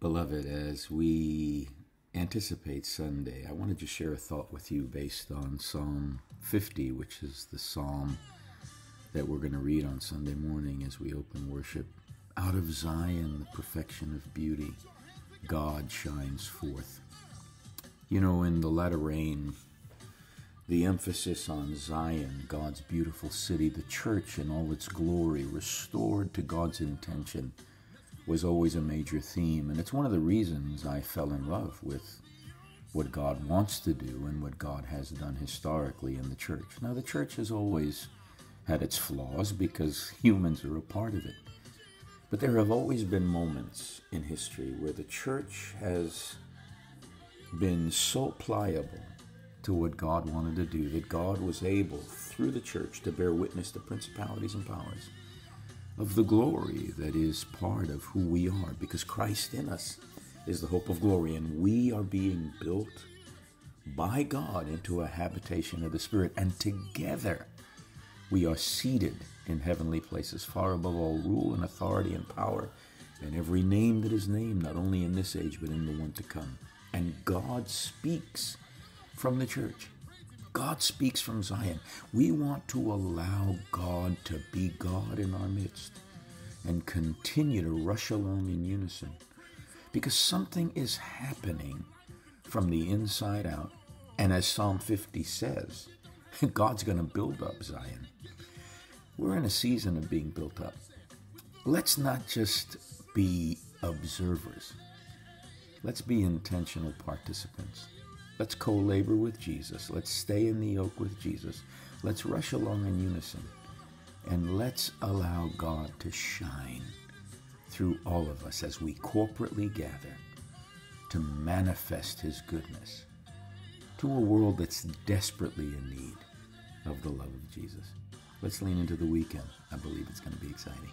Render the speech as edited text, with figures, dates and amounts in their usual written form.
Beloved, as we anticipate Sunday, I wanted to share a thought with you based on Psalm 50, which is the psalm that we're going to read on Sunday morning as we open worship. Out of Zion, the perfection of beauty, God shines forth. You know, in the latter rain, the emphasis on Zion, God's beautiful city, the church in all its glory, restored to God's intention, was always a major theme. And it's one of the reasons I fell in love with what God wants to do and what God has done historically in the church. Now, the church has always had its flaws because humans are a part of it. But there have always been moments in history where the church has been so pliable to what God wanted to do that God was able, through the church, to bear witness to principalities and powers of the glory that is part of who we are, because Christ in us is the hope of glory, and we are being built by God into a habitation of the Spirit, and together we are seated in heavenly places, far above all rule and authority and power, and every name that is named, not only in this age, but in the one to come. And God speaks from the church. God speaks from Zion. We want to allow God to be God in our midst and continue to rush along in unison, because something is happening from the inside out. And as Psalm 50 says, God's going to build up Zion. We're in a season of being built up. Let's not just be observers. Let's be intentional participants. Let's co-labor with Jesus. Let's stay in the yoke with Jesus. Let's rush along in unison. And let's allow God to shine through all of us as we corporately gather to manifest His goodness to a world that's desperately in need of the love of Jesus. Let's lean into the weekend. I believe it's going to be exciting.